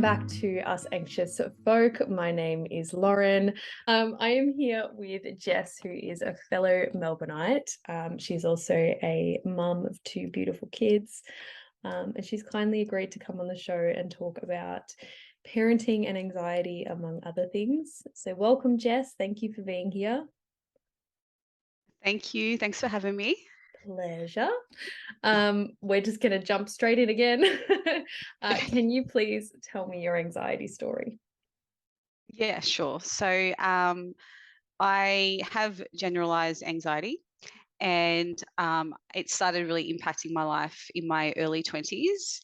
Welcome back to Us Anxious Folk. My name is Lauren. I am here with Jess, who is a fellow Melbourneite. She's also a mum of two beautiful kids, and she's kindly agreed to come on the show and talk about parenting and anxiety, among other things. So welcome, Jess. Thank you for being here. Thank you. Thanks for having me. Pleasure. We're just going to jump straight in again. Can you please tell me your anxiety story? Yeah, sure. So I have generalized anxiety, and it started really impacting my life in my early 20s,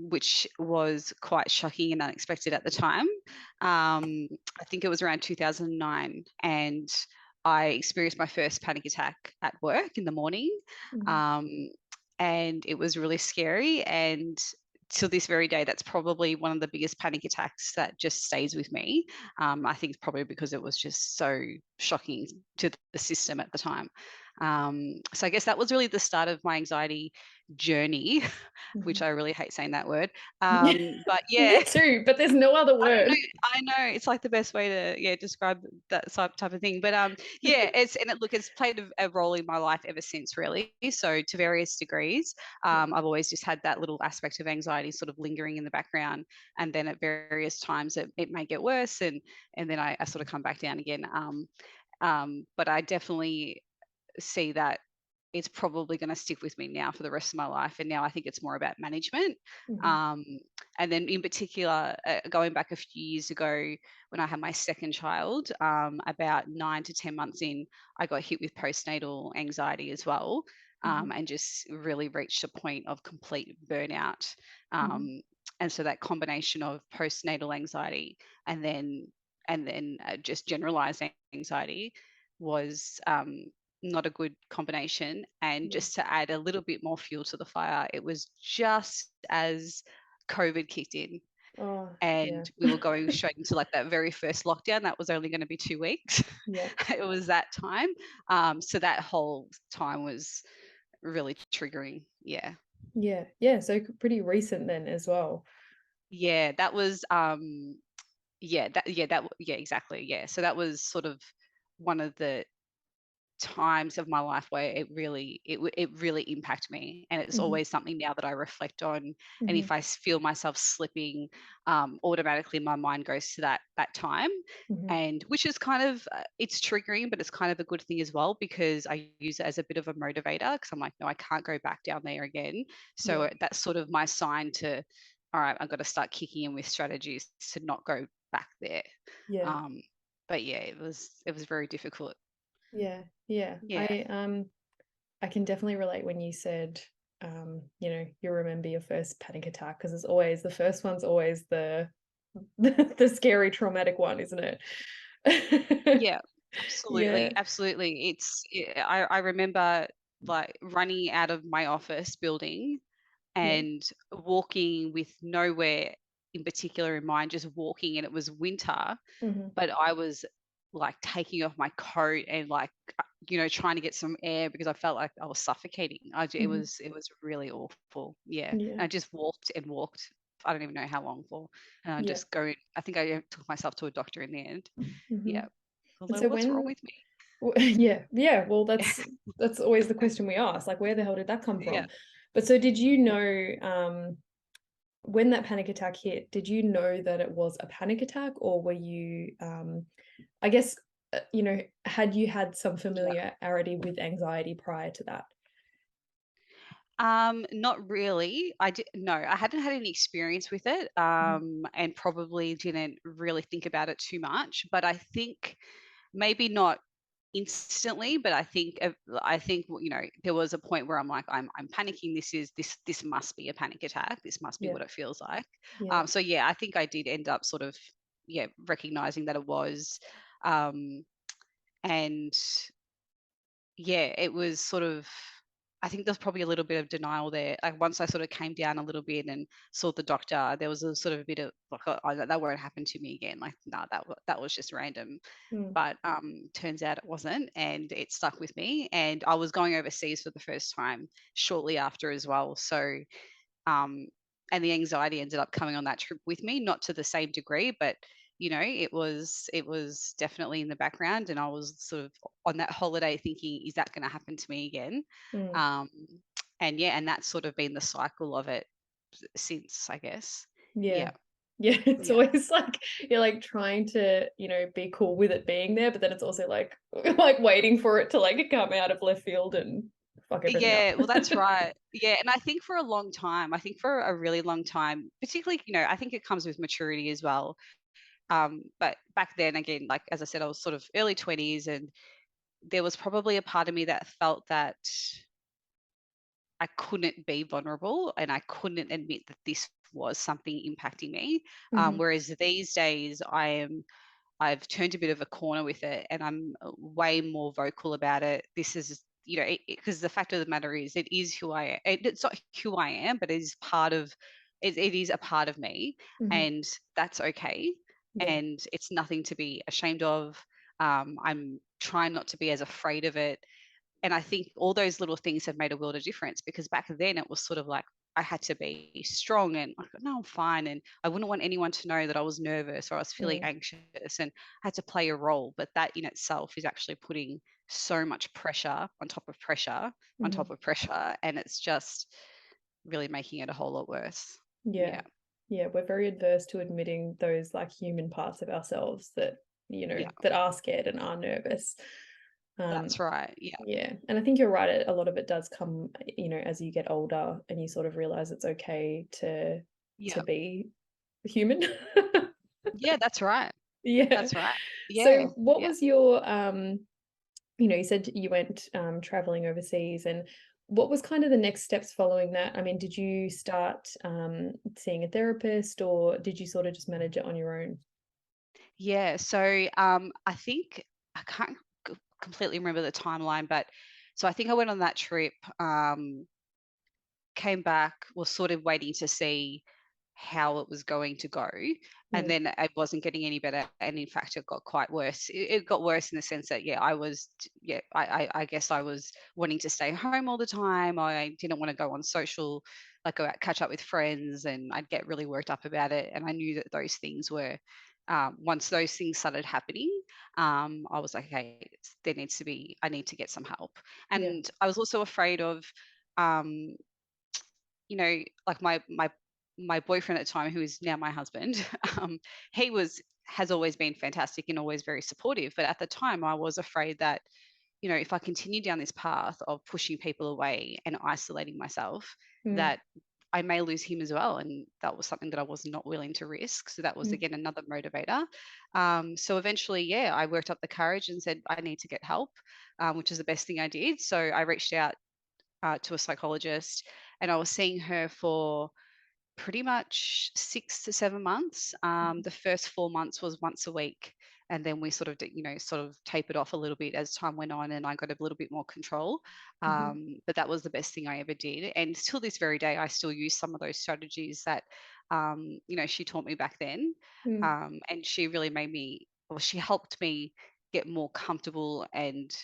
which was quite shocking and unexpected at the time. I think it was around 2009, and I experienced my first panic attack at work in the morning. Mhm. Um, and it was really scary. And to this very day, that's probably one of the biggest panic attacks that just stays with me. I think it's probably because it was just so shocking to the system at the time. So I guess that was really the start of my anxiety journey, which Mhm. I really hate saying that word. But Me yeah, too, but there's no other I don't word. know. I know it's like the best way to describe that type of thing. But yeah, it's played a role in my life ever since, really. So to various degrees, Yeah. I've always just had that little aspect of anxiety sort of lingering in the background, and then at various times it may get worse, and then I sort of come back down again. But I definitely see that it's probably going to stick with me now for the rest of my life. And now I think it's more about management. Mhm. Um, and then, in particular, going back a few years ago when I had my second child, about 9 to 10 months in, I got hit with postnatal anxiety as well, Mhm. and just really reached a point of complete burnout. Mhm. Um, and so that combination of postnatal anxiety and then just generalized anxiety was not a good combination. And Yeah. just to add a little bit more fuel to the fire, it was just as COVID kicked in Oh, and yeah. we were going straight into like that very first lockdown that was only going to be 2 weeks. Yeah. It was that time. So that whole time was really triggering. Yeah. Yeah. Yeah. So pretty recent then as well. Yeah. That was, yeah, exactly. Yeah. So that was sort of one of the times of my life where it really impacted me, and it's Mhm. always something now that I reflect on. And Mhm. if I feel myself slipping, automatically my mind goes to that time, Mhm. and which is kind of it's triggering, but it's kind of a good thing as well, because I use it as a bit of a motivator, because I'm like, no, I can't go back down there again. So Yeah. that's sort of my sign to, all right, I've got to start kicking in with strategies to not go back there. Yeah. um but yeah, it was very difficult. Yeah. Yeah. Yeah. I can definitely relate when you said you remember your first panic attack, because it's always the first one's always the the scary traumatic one, isn't it? Yeah, absolutely, Yeah. absolutely. I remember like running out of my office building Yeah. and walking with nowhere in particular in mind, just walking, and it was winter, Mhm. but I was like taking off my coat and like trying to get some air because I felt like I was suffocating. Mhm. It was really awful. Yeah, Yeah. and I just walked and walked. I don't even know how long for, and I Yeah. just go. I think I took myself to a doctor in the end. Yeah. Mhm. And Although, so what's wrong when with me? yeah, yeah, well, that's always the question we ask, like, where the hell did that come Yeah. from? But so did you Yeah. know, when that panic attack hit, did you know that it was a panic attack, or were you, I guess, had you had some Yeah. familiarity with anxiety prior to that? Not really. No, I hadn't had any experience with it, Mhm. and probably didn't really think about it too much. But I think maybe not instantly, but I think there was a point where I'm like, I'm panicking. This must be a panic attack. This must be Yeah, what it feels like. yeah, So yeah, I think I did end up sort of, yeah, recognizing that it was, um, and yeah, it was sort of, I think there's probably a little bit of denial there. Like once I sort of came down a little bit and saw the doctor, there was a sort of a bit of like, oh, that won't happen to me again. Like, no, that was just random. mm, But turns out it wasn't, and it stuck with me. And I was going overseas for the first time shortly after as well. So um, and the anxiety ended up coming on that trip with me, not to the same degree, but it was definitely in the background, and I was sort of on that holiday thinking, is that going to happen to me again? Mm. Um, and yeah, and that's sort of been the cycle of it since, I guess. Yeah. Yeah, Yeah, it's yeah. always like you're like trying to, be cool with it being there, but then it's also like like waiting for it to like come out of left field and fuck everything up. Yeah, well, that's right. Yeah, and I think for a long time, I think for a really long time, particularly, I think it comes with maturity as well. But back then, again, like as I said, I was sort of early 20s, and there was probably a part of me that felt that I couldn't be vulnerable and I couldn't admit that this was something impacting me. Mhm. Whereas these days, I've turned a bit of a corner with it, and I'm way more vocal about it. This is, because the fact of the matter is, it is who I am. It's not who I am, but it is part of it is a part of me, Mhm. and that's okay. Yeah. And it's nothing to be ashamed of. I'm trying not to be as afraid of it, and I think all those little things have made a world of difference, because back then it was sort of like I had to be strong and like, no, I'm fine. And I wouldn't want anyone to know that I was nervous or I was feeling Mm. anxious, and I had to play a role. But that in itself is actually putting so much pressure on top of pressure on top Mhm. of pressure. And it's just really making it a whole lot worse. Yeah. Yeah. Yeah, we're very adverse to admitting those like human parts of ourselves that, Yeah. that are scared and are nervous. Um, That's right. Yeah. yeah, and I think you're right. A lot of it does come, as you get older and you sort of realize it's okay to Yeah. be human. Yeah. That's right. Yeah. That's right. So Yeah. what Yeah. was your you said you went traveling overseas, and what was kind of the next steps following that? I mean, did you start seeing a therapist, or did you sort of just manage it on your own? Yeah, so I think I can't completely remember the timeline, but so I think I went on that trip, came back, was sort of waiting to see how it was going to go, and Mm. then it wasn't getting any better, and in fact, it got quite worse. It got worse in the sense that yeah, I guess I was wanting to stay home all the time. I didn't want to go on social, like go out catch up with friends, and I'd get really worked up about it. And I knew that those things were. Once those things started happening, I was like, okay, I need to get some help. Yeah. And I was also afraid of, um, like my boyfriend at the time, who is now my husband, he has always been fantastic and always very supportive. But at the time, I was afraid that if I continue down this path of pushing people away and isolating myself, Mm. that I may lose him as well. And that was something that I was not willing to risk. So that was Mm. again another motivator. So eventually, yeah, I worked up the courage and said I need to get help, which is the best thing I did. So I reached out to a psychologist, and I was seeing her for pretty much 6 to 7 months. The first 4 months was once a week, and then we sort of, sort of tapered off a little bit as time went on, and I got a little bit more control. Mhm. But that was the best thing I ever did, and till this very day, I still use some of those strategies that, she taught me back then, Mm. and she really made me, or she helped me get more comfortable and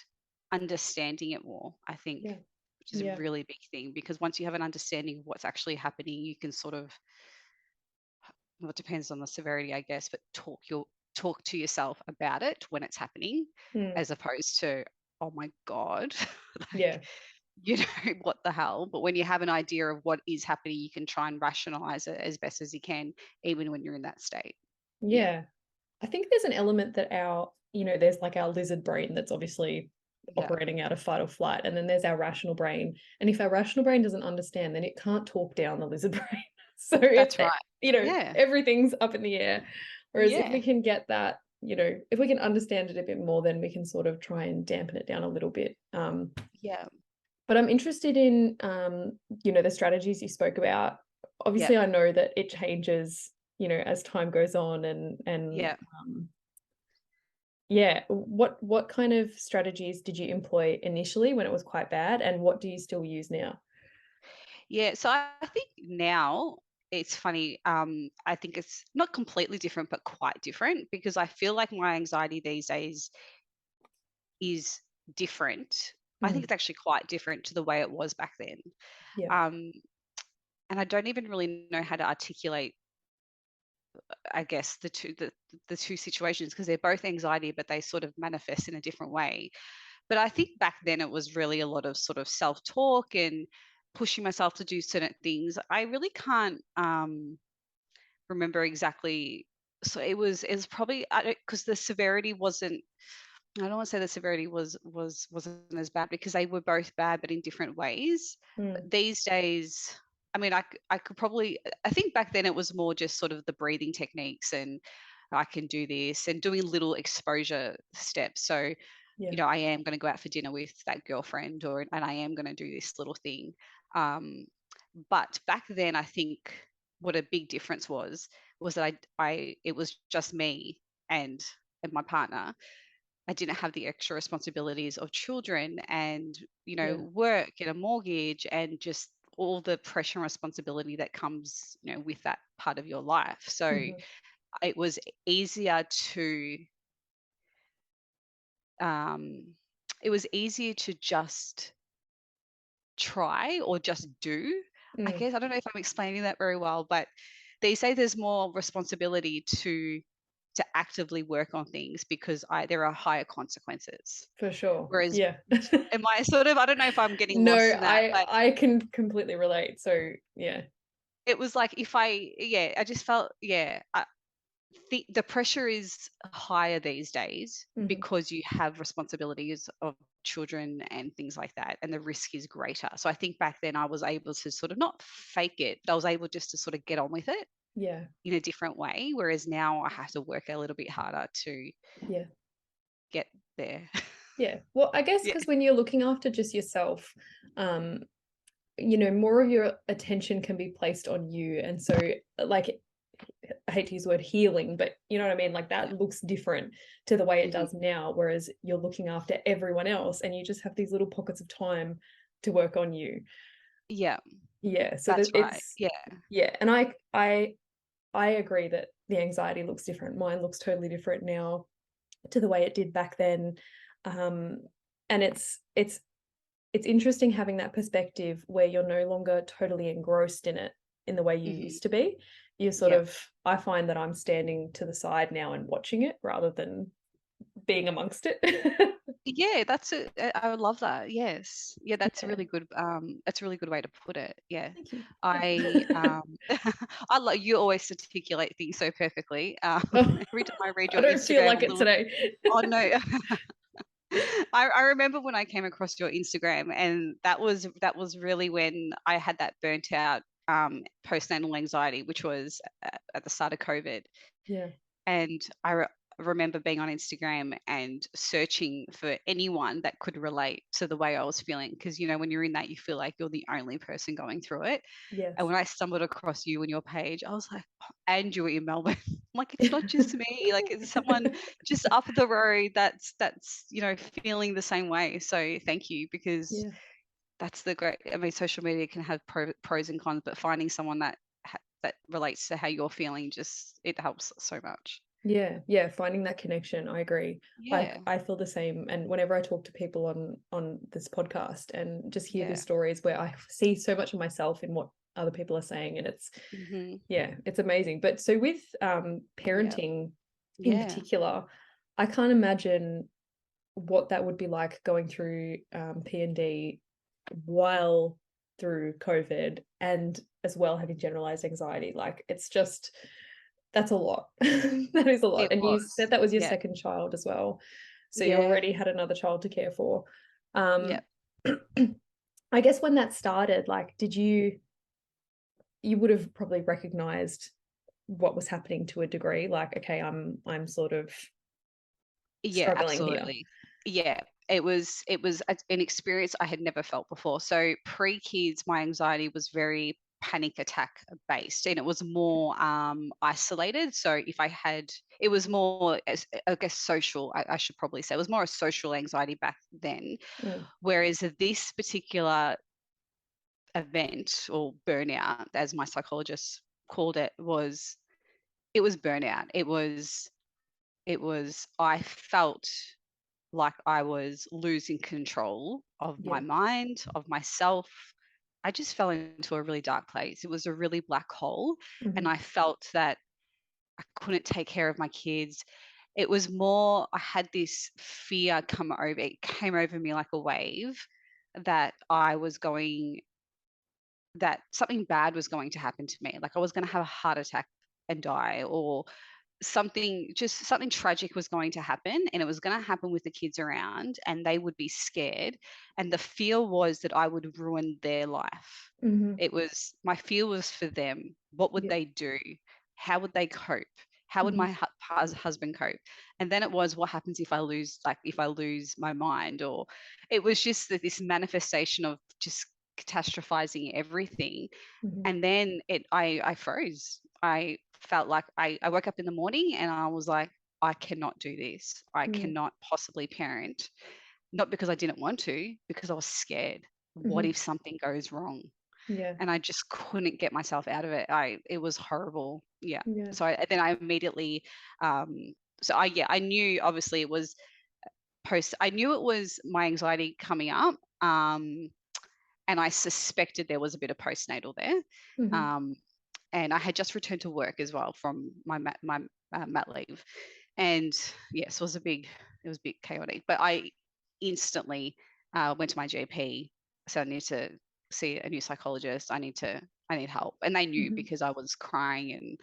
understanding it more. I think, Yeah. which is a Yeah. really big thing, because once you have an understanding of what's actually happening, you can sort of, well, it depends on the severity, I guess, but talk to yourself about it when it's happening, Mm. as opposed to, oh my God, like, Yeah. what the hell? But when you have an idea of what is happening, you can try and rationalize it as best as you can, even when you're in that state. Yeah. Yeah. I think there's an element that there's like our lizard brain that's obviously Yeah. operating out of fight or flight, and then there's our rational brain. And if our rational brain doesn't understand, then it can't talk down the lizard brain. So That's right. Yeah. everything's up in the air. Whereas if we Yeah. can get that, if we can understand it a bit more, then we can sort of try and dampen it down a little bit. Yeah. But I'm interested in, the strategies you spoke about. Yeah. Obviously, I know that it changes, as time goes on, and Yeah. yeah. What kind of strategies did you employ initially when it was quite bad, and what do you still use now? Yeah, so I think now it's funny. I think it's not completely different, but quite different, because I feel like my anxiety these days is different. I think Mm. it's actually quite different to the way it was back then. Yeah. Um, and I don't even really know how to articulate, I guess, the two situations, because they're both anxiety, but they sort of manifest in a different way. But I think back then it was really a lot of sort of self-talk and pushing myself to do certain things. I really can't remember exactly. So it was probably, because the severity wasn't. I don't want to say the severity wasn't as bad, because they were both bad, but in different ways. Mm, But these days, I mean, I could probably. I think back then it was more just sort of the breathing techniques, and I can do this, and doing little exposure steps. So, yeah. I am going to go out for dinner with that girlfriend, and I am going to do this little thing. Um, but back then, I think what a big difference was that it was just me and my partner. I didn't have the extra responsibilities of children and, Yeah. work and a mortgage, and just all the pressure and responsibility that comes, with that part of your life. So Hmm. it was easier to, um, it was easier to just try or just do. I Mm, guess I don't know if I'm explaining that very well, but they say there's more responsibility to actively work on things, because there are higher consequences. for sure. Whereas, Yeah. am I sort of, I don't know if I'm getting No, lost in that, but I can completely relate. So yeah. it was like, if I just felt, I think the pressure is higher these days, Hmm. because you have responsibilities of children and things like that, and the risk is greater. So I think back then I was able to sort of not fake it, but I was able just to sort of get on with it Yeah. in a different way. Whereas now I have to work a little bit harder to Yeah. get there. Yeah. Well, I guess Yeah. because when you're looking after just yourself, um, more of your attention can be placed on you. And so, like, I hate to use the word healing, but you know what I mean? Like, Yeah. that looks different to the way it Mhm. does now, whereas you're looking after everyone else and you just have these little pockets of time to work on you. Yeah, Yeah. So that that's right. it's, Yeah. yeah. And I agree that the anxiety looks different. Mine looks totally different now to the way it did back then. Um, and it's interesting having that perspective where you're no longer totally engrossed in it in the way you Mhm. used to be. You sort Yep. of, I find that I'm standing to the side now and watching it rather than being amongst it. Yeah, I would love that. Yes. Yeah, Yeah. that's a really good way to put it. Yeah. Thank you. I I like, you always articulate things so perfectly. Oh, Every time I read I your don't feel Instagram, like I'm a it little. today. Oh no. I remember when I came across your Instagram, and that was really when I had that burnt out postnatal anxiety, which was at the start of COVID. Yeah. And remember being on Instagram and searching for anyone that could relate to the way I was feeling. Because, when you're in that, you feel like you're the only person going through it. And Yes. when I stumbled across you and your page, I was like, "Oh, and you were in Melbourne." I'm like, it's not just me. Like, it's someone just up the road that's feeling the same way. So thank you, because Yeah. that's the great. I mean, social media can have pros and cons, but finding someone that relates to how you're feeling, just it helps so much. Yeah, yeah, finding that connection, I agree. Yeah, I feel the same, and whenever I talk to people on this podcast and just hear the yeah. stories where I see so much of myself in what other people are saying, and it's, Mhm. yeah, it's amazing. But so with Yeah. parenting in Yeah. particular, I can't imagine what that would be like going through P&D while through COVID and as well having generalized anxiety. Like, it's just, that's a lot. That is a lot. It And you was. said that was your Yeah. second child as well. So you Yeah. already had another child to care for. Yeah. Um, I guess when that started, like, you would have probably recognized what was happening to a degree, like, okay, I'm sort of Yeah, struggling here. absolutely. Yeah. It was an experience I had never felt before. So pre-kids, my anxiety was very panic attack based, and it was more isolated. So if I had, it was more, I guess, social. I should probably say it was more a social anxiety back then. Mm, Whereas this particular event, or burnout, as my psychologist called it, it was burnout. It was I felt like I was losing control of my yeah. mind, of myself. I just fell into a really dark place. It was a really black hole, and Mhm. I felt that I couldn't take care of my kids. It was more, I had this fear come over, it came over me like a wave that I was going, that something bad was going to happen to me. Like I was going to have a heart attack and die, or something, just something tragic was going to happen, and it was going to happen with the kids around, and they would be scared. And the fear was that I would ruin their life. Mhm. It was, my fear was for them. What would Yeah. they do? How would they cope? How would Mhm. my husband cope? And then it was, what happens if I lose, like if I lose my mind? Or it was just this manifestation of just catastrophizing everything. Mhm. And then I froze. I felt like I woke up in the morning and I was like, I cannot do this. I Mm. cannot possibly parent. Not because I didn't want to, because I was scared. What Mhm. if something goes wrong? Yeah. And I just couldn't get myself out of it. It was horrible. Yeah. Yeah. So then I immediately, um, I knew obviously it was I knew it was my anxiety coming up. And I suspected there was a bit of postnatal there. Mhm. Um, and I had just returned to work as well from my mat leave, and yes, it was a bit chaotic. But I instantly went to my GP, so I need to see a new psychologist. I need help, and they knew Mhm. because I was crying and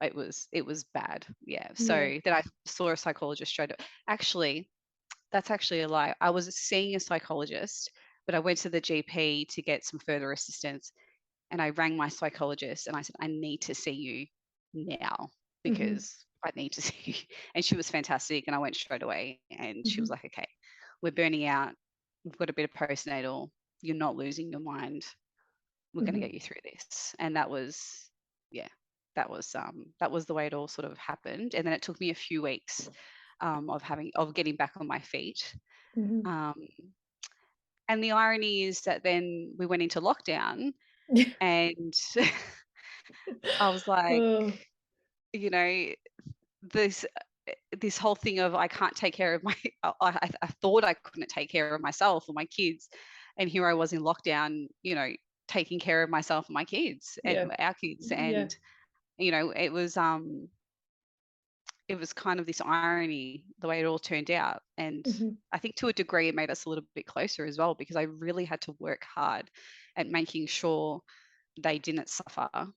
it was bad. Yeah, Yeah. so then I saw a psychologist straight away. Actually, that's actually a lie. I was seeing a psychologist, but I went to the GP to get some further assistance, and I rang my psychologist and I said, I need to see you now Mhm. because I need to see you. And she was fantastic. And I went straight away and she was Mhm. like, okay, we're burning out. We've got a bit of postnatal. You're not losing your mind. We're going to Mhm. get you through this. And that was, yeah, that was the way it all sort of happened. And then it took me a few weeks of getting back on my feet. Mhm. Um, and the irony is that then we went into lockdown and I was like, Oh. you know, this this whole thing of I can't take care of my I thought I couldn't take care of myself or my kids, and here I was in lockdown, taking care of myself and my kids and Yeah. our kids, Yeah. and it was kind of this irony the way it all turned out. And Mhm. I think to a degree it made us a little bit closer as well, because I really had to work hard at making sure they didn't suffer at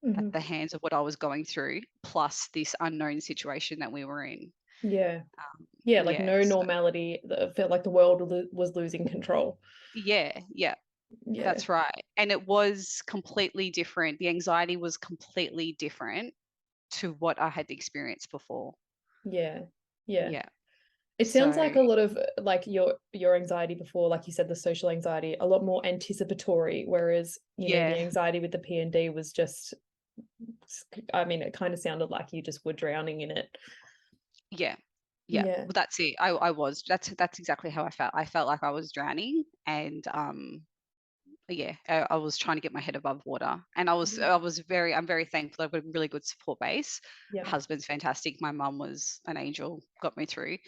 Mhm. the hands of what I was going through, plus this unknown situation that we were in. Yeah. Yeah, like Yeah. no So normality. It felt like the world was losing control. yeah, yeah, Yeah. that's right. And it was completely different. The anxiety was completely different to what I had experienced before. Yeah. Yeah. Yeah. It sounds like So a lot of like your anxiety before, like you said, the social anxiety, a lot more anticipatory, whereas, the yeah, anxiety with the P&D was just, I mean, it kind of sounded like you just were drowning in it. yeah, yeah. Yeah. Well, that's it. I was. That's exactly how I felt. I felt like I was drowning, and yeah, I was trying to get my head above water, and Mhm. I'm very thankful. I've got a really good support base. Yeah. My husband's fantastic. My mum was an angel, got me through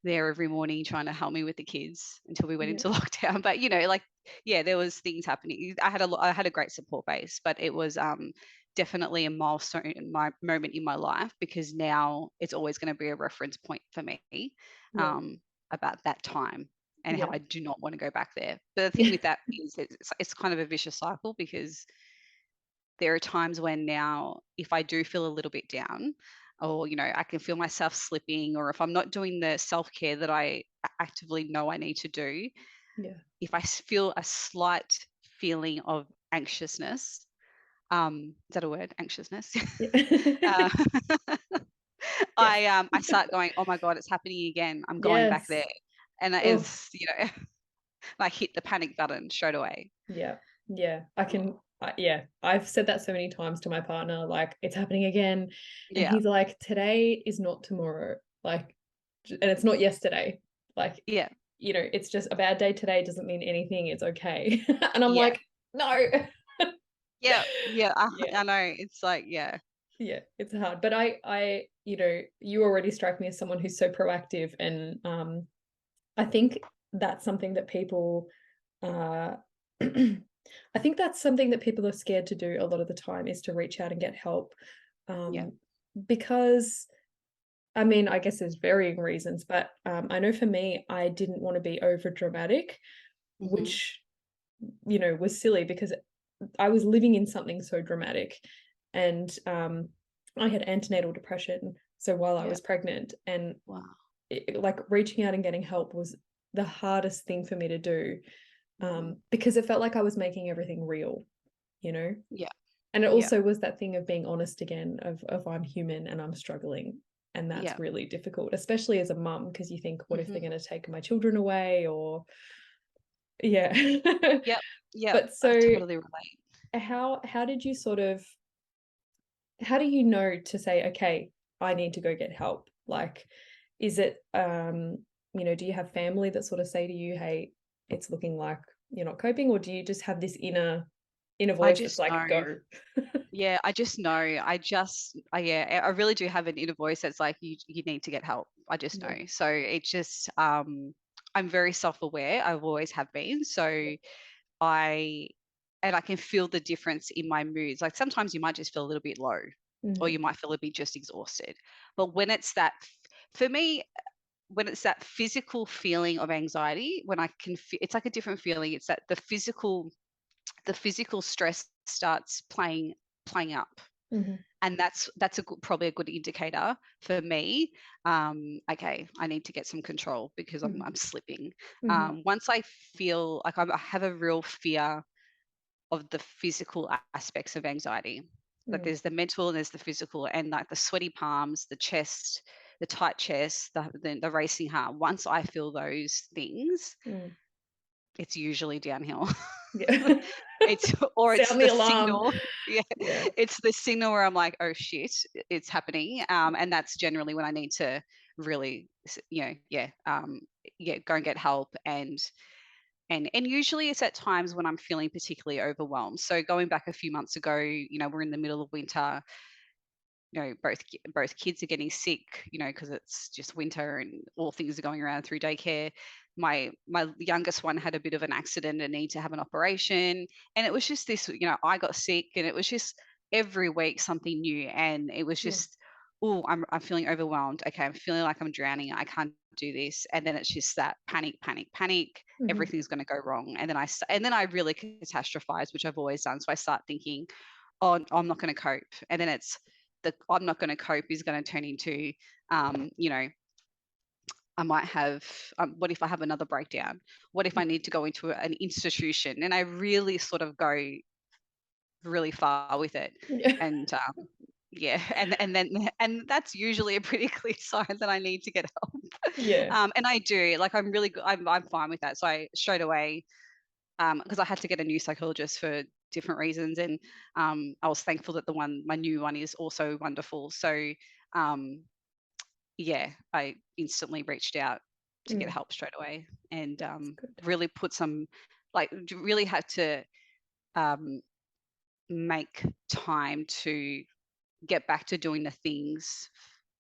there every morning trying to help me with the kids until we went Yeah. into lockdown. But like, yeah, there was things happening. I had a great support base, but it was definitely a milestone in my moment in my life, because now it's always going to be a reference point for me Yeah. um, about that time and how Yeah. I do not want to go back there. But the thing with that is it's kind of a vicious cycle, because there are times when now if I do feel a little bit down, or I can feel myself slipping, or if I'm not doing the self-care that I actively know I need to do, Yeah. if I feel a slight feeling of anxiousness, is that a word, anxiousness? Yeah. uh, Yes. I start going, oh my god, it's happening again, I'm going back there. Yes. And that Oh, is, I hit the panic button straight away. yeah. Yeah. Yeah, I've said that so many times to my partner, like, it's happening again. And Yeah, he's like, today is not tomorrow. Like, and it's not yesterday. Like, yeah, it's just a bad day today doesn't mean anything. It's okay. And I'm yeah, like, no. yeah, yeah. Yeah. I know, it's like, yeah, Yeah, it's hard. But you already strike me as someone who's so proactive, and I think that's something that people uh I think that's something that people are scared to do a lot of the time, is to reach out and get help. Yeah. Um, because I mean, I guess there's varying reasons, but I know for me, I didn't want to be over dramatic, Hmm. which, was silly because I was living in something so dramatic. And I had antenatal depression. So while I Yeah. was pregnant, and Wow. like reaching out and getting help was the hardest thing for me to do, Mm. because it felt like I was making everything real, you know? Yeah. And it Yeah. also was that thing of being honest again, of I'm human and I'm struggling. And that's Yeah. really difficult, especially as a mum, because you think, what if they're Hmm. going to take my children away? Or, yeah. Yep. Yep. But I so totally relate. how did you sort of, how do you know to say, okay, I need to go get help? Like, is it, do you have family that sort of say to you, hey, it's looking like you're not coping? Or do you just have this inner I voice that's just like, know. go? Yeah, I just know. Yeah, I really do have an inner voice that's like, you need to get help. I just Yeah. know. So it just, I'm very self-aware. I've always have been. Yeah. So I, and I can feel the difference in my moods. Like sometimes you might just feel a little bit low, or Mhm. you might feel a bit just exhausted. But when it's that, for me, when it's that physical feeling of anxiety, when I can, it's like a different feeling. It's that the physical stress starts playing up, Mhm. and that's probably a good indicator for me. Okay, I need to get some control because Mhm. I'm slipping. Mhm. Once I feel like I have a real fear of the physical aspects of anxiety, like Mm. there's the mental and there's the physical, and like the sweaty palms, the chest, the tight chest, the racing heart. Once I feel those things, Mm. it's usually downhill. Yeah. It's or it's Sound the the alarm. signal. Yeah, Yeah. it's the signal where I'm like, "Oh shit, it's happening." And that's generally when I need to really, go and get help. And usually it's at times when I'm feeling particularly overwhelmed. So going back a few months ago, we're in the middle of winter. Both kids are getting sick, because it's just winter and all things are going around through daycare. My youngest one had a bit of an accident and need to have an operation, and it was just this, I got sick, and it was just every week something new, and it was Yeah. just, oh, I'm feeling overwhelmed. Okay, I'm feeling like I'm drowning. I can't do this, and then it's just that panic, panic, panic. Mhm. Everything's going to go wrong, and then I really catastrophize, which I've always done. So I start thinking, oh, I'm not going to cope, and then it's the I'm not going to cope is going to turn into, um, you know, I might have, what if I have another breakdown? What if I need to go into an institution? And I really sort of go really far with it. Yeah. And yeah, and that's usually a pretty clear sign that I need to get help. Yeah. And I do, like, I'm really good. I'm fine with that. So I straight away, because I had to get a new psychologist for different reasons, and I was thankful that my new one is also wonderful. So um, yeah, I instantly reached out to get Mm. help straight away, and That's good. really put some, like, really had to um, make time to get back to doing the things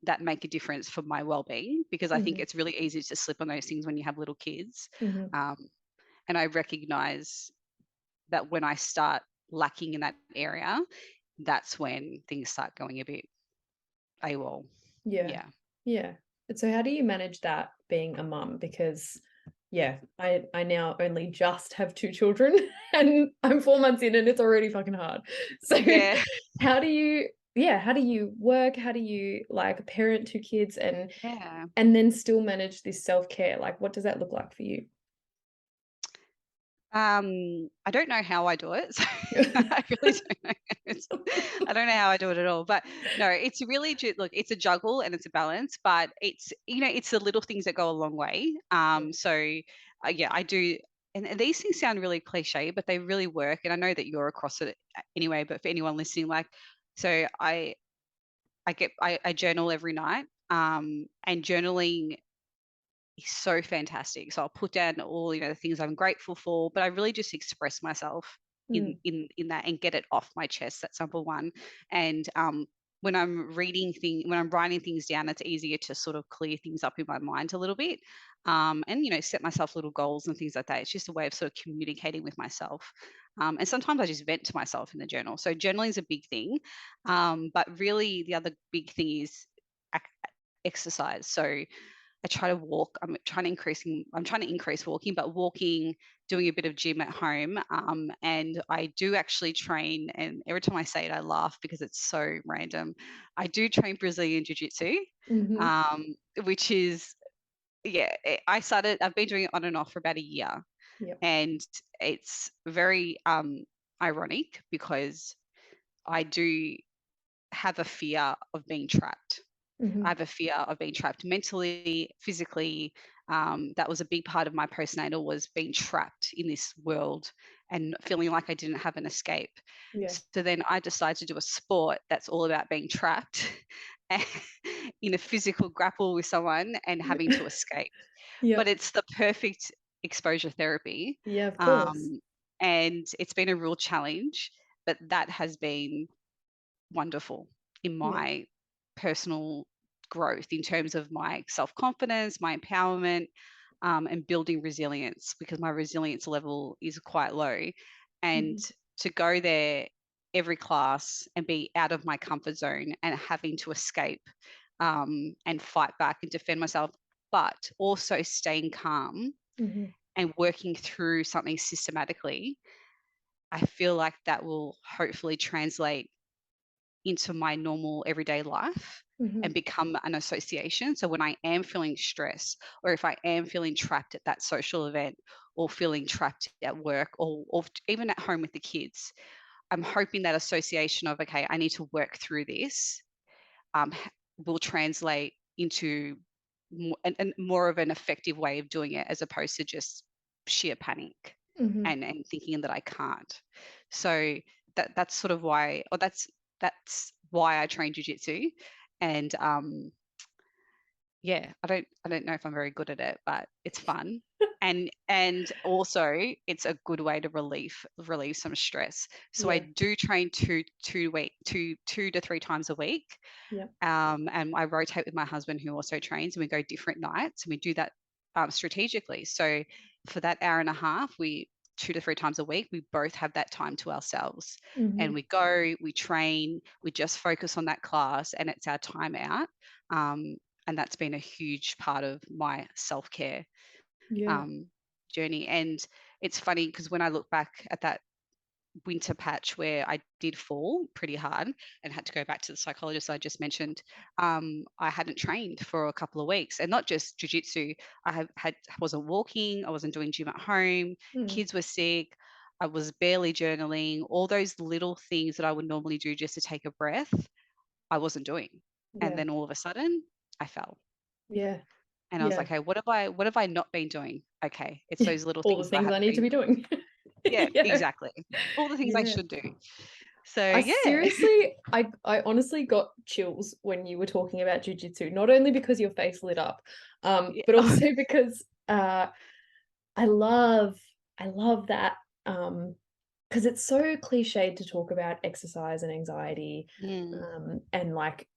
that make a difference for my well-being, because I think Mhm. it's really easy to slip on those things when you have little kids. Mhm. um, and I recognize that when I start lacking in that area, that's when things start going a bit AWOL. Yeah. Yeah. Yeah. And so how do you manage that being a mum? Because yeah, I now only just have two children and I'm 4 months in and it's already fucking hard. So Yeah. how do you, yeah, how do you work? How do you like parent two kids Yeah. and then still manage this self-care? Like what does that look like for you? I don't know how I do it. So I really don't know. I don't know how I do it at all. But no, it's really look, it's a juggle and it's a balance, but it's the little things that go a long way. Yeah. So yeah, I do. And these things sound really cliche, but they really work. And I know that you're across it anyway, but for anyone listening, like, so I journal every night. And journaling is so fantastic. So I'll put down all, the things I'm grateful for, but I really just express myself in Mm. in that and get it off my chest. That's number one. And when I'm writing things down, it's easier to sort of clear things up in my mind a little bit. and set myself little goals and things like that. It's just a way of sort of communicating with myself. And sometimes I just vent to myself in the journal. So journaling is a big thing, but really the other big thing is exercise. So I try to walk. I'm trying to increase walking, but walking, doing a bit of gym at home, and I do actually train. And every time I say it, I laugh because it's so random. I do train Brazilian Jiu Jitsu, Hmm. which is I've been doing it on and off for about a year, Yep. and it's very ironic because I do have a fear of being trapped. I Hmm. have a fear of being trapped mentally, physically. That was a big part of my postnatal, was being trapped in this world and feeling like I didn't have an escape. Yeah. So then I decided to do a sport that's all about being trapped in a physical grapple with someone and having to escape. But Yep. it's the perfect exposure therapy. Yeah, of course. Um, and it's been a real challenge, but that has been wonderful in Yeah. my personal growth in terms of my self confidence, my empowerment, and building resilience, because my resilience level is quite low. And Hmm. to go there every class and be out of my comfort zone and having to escape, and fight back and defend myself, but also staying calm Hmm. and working through something systematically, I feel like that will hopefully translate into my normal everyday life Hmm. and become an association. So when I am feeling stress, or if I am feeling trapped at that social event, or feeling trapped at work, or even at home with the kids, I'm hoping that association of, okay, I need to work through this, will translate into more of an effective way of doing it, as opposed to just sheer panic Hmm. and thinking that I can't. So that's sort of why, or that's why I train jujitsu. And yeah, I don't know if I'm very good at it, but it's fun. And also it's a good way to relieve some stress. So I Yeah. do train two to three times a week, Yeah. and I rotate with my husband, who also trains, and we go different nights, and we do that strategically. So for that hour and a half, we 2 to 3 times a week, we both have that time to ourselves, Hmm. and we go, we train, we just focus on that class, and it's our time out. Um, and that's been a huge part of my self care Yeah. um, journey. And it's funny because when I look back at that winter patch where I did fall pretty hard and had to go back to the psychologist I just mentioned, I hadn't trained for a couple of weeks, and not just jujitsu. Wasn't walking, I wasn't doing gym at home, Mm. kids were sick, I was barely journaling. All those little things that I would normally do just to take a breath, I wasn't doing. And Yeah. then all of a sudden, I fell. Yeah. And I was Yeah. like, hey, what have I not been doing? Okay, it's Yeah. those little All the things that I things I haven't need to been be doing. doing. Yeah, Yeah. exactly. All the things I Yeah. should do. So I yeah. seriously, I honestly got chills when you were talking about jujitsu, not only because your face lit up, Yeah. but also because I love I love that because it's so cliched to talk about exercise and anxiety, Mm, and like,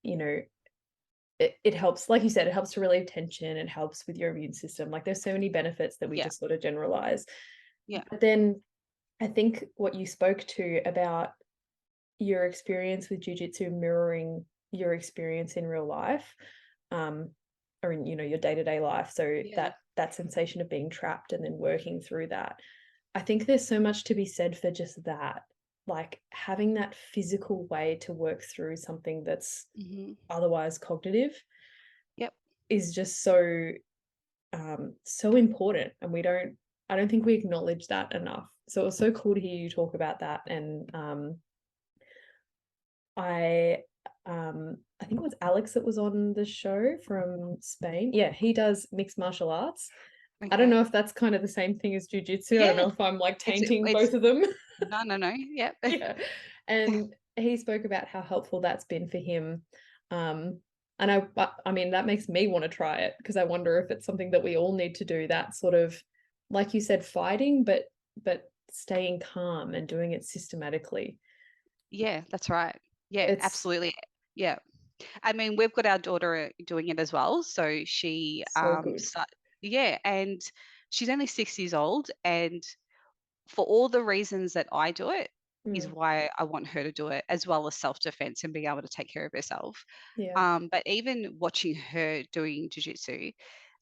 it helps, like you said, it helps to relieve tension, it helps with your immune system. Like there's so many benefits that we yeah, just sort of generalize. yeah, But then I think what you spoke to about your experience with jujitsu mirroring your experience in real life, um, or in, your day-to-day life. So yeah. that sensation of being trapped and then working through that. I think there's so much to be said for just that. Like having that physical way to work through something that's Mhm. otherwise cognitive Yep. is just so so important, and I don't think we acknowledge that enough. So it was so cool to hear you talk about that. And I I think it was Alex that was on the show from Spain. Yeah, he does mixed martial arts. I don't know Okay. if that's kind of the same thing as jujitsu. I don't Yeah. know if I'm like It's tainting it's both of them. no, no, no. Yep. Yeah. And he spoke about how helpful that's been for him. And I mean, that makes me want to try it, because I wonder if it's something that we all need to do, that sort of, like you said, fighting, but staying calm and doing it systematically. Yeah, that's right. Yeah, It's absolutely. Yeah. I mean, we've got our daughter doing it as well. So she so good. Yeah, and she's only 6 years old, and for all the reasons that I do it is Mm, why I want her to do it, as well as self-defense and being able to take care of herself. yeah. But even watching her doing jujitsu,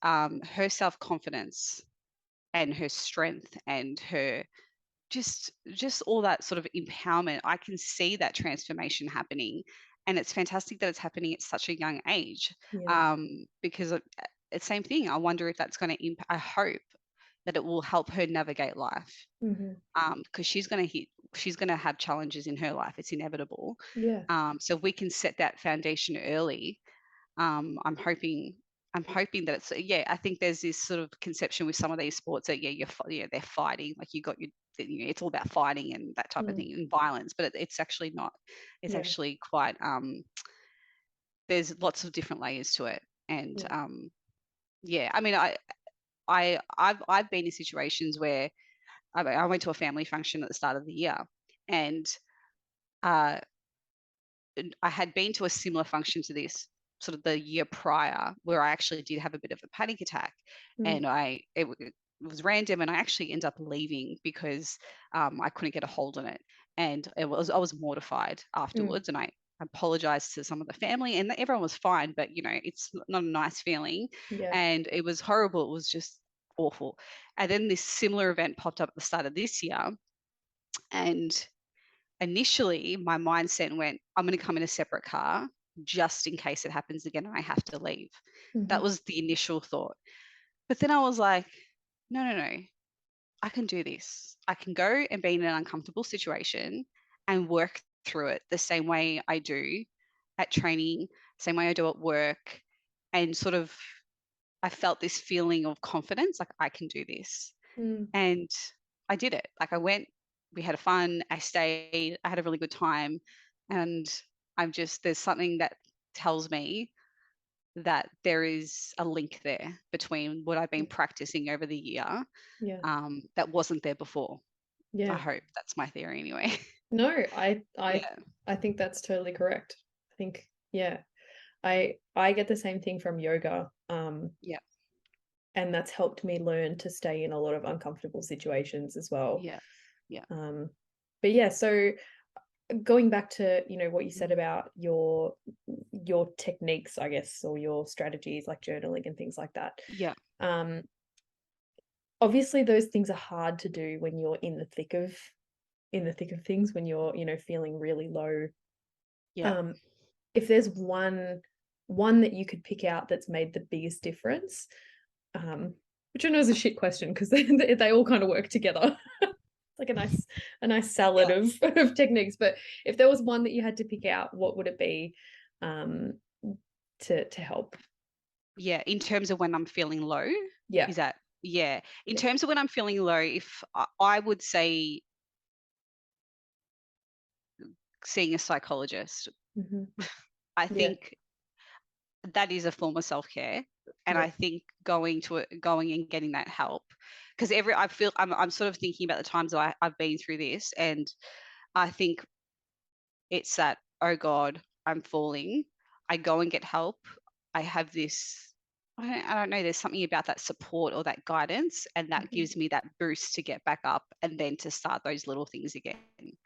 her self-confidence and her strength and her just all that sort of empowerment, I can see that transformation happening, and it's fantastic that it's happening at such a young age. Yeah. Because it's same thing. I wonder if that's going to impact. I hope that it will help her navigate life, Hmm. because she's going to have challenges in her life. It's inevitable. Yeah. So if we can set that foundation early, I'm hoping. I'm hoping that it's yeah. I think there's this sort of conception with some of these sports that yeah they're fighting, like you got your it's all about fighting and that type of Mm, thing and violence, but it's actually not. It's yeah. actually quite there's lots of different layers to it, and Yeah. yeah. I mean, I've been in situations where I went to a family function at the start of the year, and uh, I had been to a similar function to this sort of the year prior, where I actually did have a bit of a panic attack, Mm, and it was random, and I actually ended up leaving because I couldn't get a hold on it, and I was mortified mm, afterwards, and I apologized to some of the family, and everyone was fine, but it's not a nice feeling, yeah. and it was horrible. It was just awful. And then this similar event popped up at the start of this year, and initially my mindset went, I'm going to come in a separate car just in case it happens again and I have to leave. That Hmm. was the initial thought. But then I was like, no, no, no, I can do this. I can go and be in an uncomfortable situation and work through it the same way I do at training, same way I do at work. And sort of, I felt this feeling of confidence, like I can do this. Mm, And I did it. Like I went, we had a fun, I stayed, I had a really good time. And there's something that tells me that there is a link there between what I've been yeah. practicing over the year, Yeah. that wasn't there before. I Yeah. hope that's my theory anyway. No, I Yeah. I think that's totally correct. I think, yeah. I get the same thing from yoga. Yeah. And that's helped me learn to stay in a lot of uncomfortable situations as well. Yeah. Yeah. Um, but yeah, so going back to, what you said Mhm. about your techniques, I guess, or your strategies like journaling and things like that. Yeah. Um, obviously those things are hard to do when you're in the thick of things, when you're, feeling really low. Yeah. Um, if there's one that you could pick out that's made the biggest difference, um, which I know is a shit question because they all kind of work together. Like a nice salad Yeah. of techniques. But if there was one that you had to pick out, what would it be, um, to help? Yeah. In terms of when I'm feeling low, Yeah, is that, yeah. In yeah. terms of when I'm feeling low, if I would say seeing a psychologist. Hmm. I Yeah, think that is a form of self-care, and yeah. I think going and getting that help, because I feel I'm sort of thinking about the times that I've been through this, and I think it's that, oh god, I'm falling, I go and get help, I have this, I don't know, there's something about that support or that guidance, and that Hmm. gives me that boost to get back up and then to start those little things again.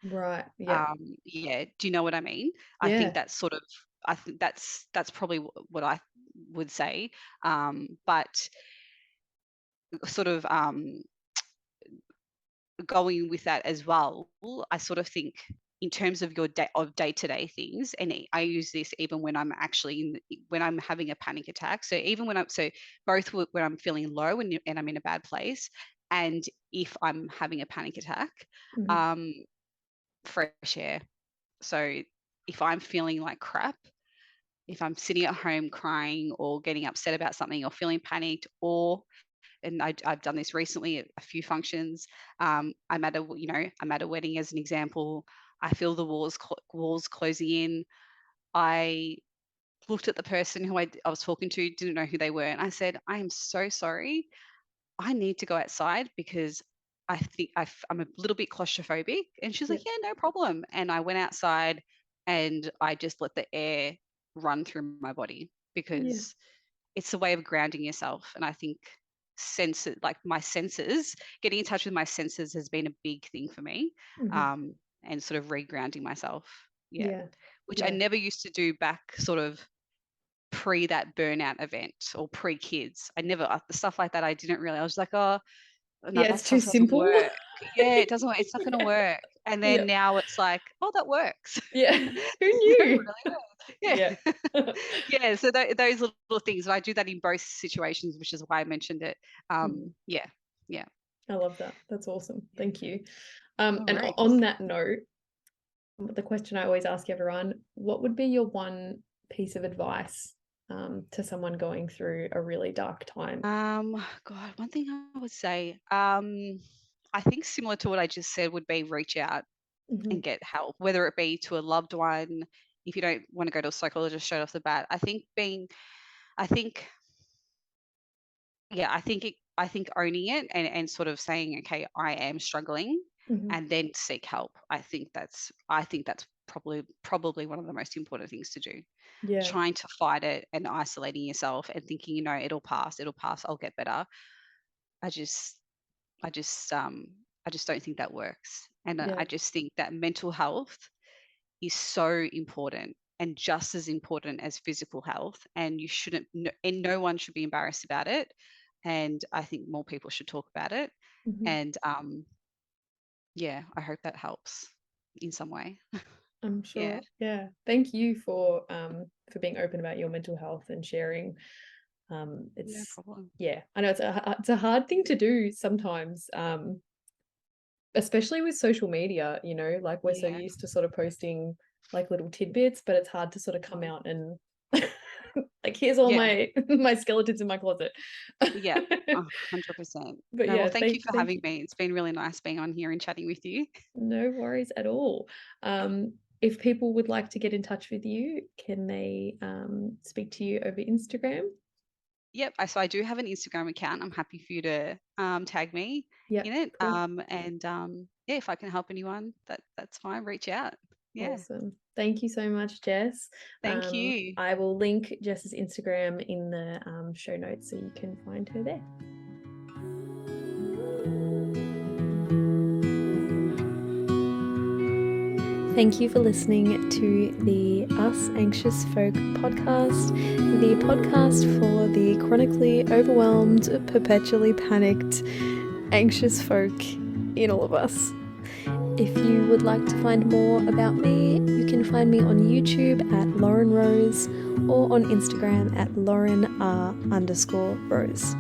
Right. Yeah. Yeah, do you know what I mean? I think Yeah. that's sort of, I think that's probably what I would say. But sort of going with that as well, I sort of think in terms of your day-to-day things, and I use this even when I'm actually when I'm having a panic attack. So even when I'm so both when I'm feeling low and I'm in a bad place, and if I'm having a panic attack, Hmm. um, fresh air. So if I'm feeling like crap, if I'm sitting at home crying or getting upset about something or feeling panicked, or and I've done this recently at a few functions. I'm at a wedding as an example. I feel the walls closing in. I looked at the person who I was talking to, didn't know who they were, and I said, "I am so sorry. I need to go outside because I think I'm a little bit claustrophobic." And she's Yeah. like, "Yeah, no problem." And I went outside and I just let the air run through my body Yeah. because it's a way of grounding yourself. And I think senses, like my senses, getting in touch with my senses has been a big thing for me, Mhm. and sort of regrounding myself. Yeah, Yeah. which I Yeah. never used to do back sort of pre that burnout event or pre kids. I never, the stuff like that. I didn't really. I was like, oh no, Yeah, that it's too stuff doesn't simple. work. Yeah, it doesn't work. It's not going to Yeah. work. And then Yeah. now it's like, oh, that works. Yeah. Who That knew? really works. Yeah. Yeah. Yeah. So those little things, and I do that in both situations, which is why I mentioned it. Mm. Yeah. Yeah. I love that. That's awesome. Yeah. Thank you. No And worries. on that note, the question I always ask everyone, what would be your one piece of advice to someone going through a really dark time? God, one thing I would say, I think similar to what I just said would be reach out and Mhm. get help, whether it be to a loved one. If you don't want to go to a psychologist straight off the bat, I think, yeah, I think owning it and sort of saying, okay, I am struggling, Mhm. and then seek help. I think that's probably one of the most important things to do. Yeah. Trying to fight it and isolating yourself and thinking, it'll pass, I'll get better. I just I just I just don't think that works. And I Yeah. just think that mental health is so important, and just as important as physical health, and you shouldn't and no one should be embarrassed about it, and I think more people should talk about it. Mhm. And yeah, I hope that helps in some way. I'm Yeah. sure. Yeah. Thank you for being open about your mental health and sharing. No It's problem. yeah, I know it's a hard thing to do sometimes. Especially with social media, like we're so Yeah. used to sort of posting like little tidbits, but it's hard to sort of come Mhm. out and like here's all Yeah. my my skeletons in my closet. Yeah. 100%. But No, well, yeah, thank you for thank having you. me. It's been really nice being on here and chatting with you. No worries at all. If people would like to get in touch with you, can they speak to you over Instagram? Yep. So I do have an Instagram account. I'm happy for you to tag me in Yep, it. cool. And yeah, if I can help anyone, that's fine. Reach out. Yeah. Awesome. Thank you so much, Jess. Thank you. I will link Jess's Instagram in the show notes so you can find her there. Thank you for listening to the Us Anxious Folk podcast, the podcast for the chronically overwhelmed, perpetually panicked, anxious folk in all of us. If you would like to find more about me, you can find me on YouTube at Lauren Rose or on Instagram at Lauren R_Rose.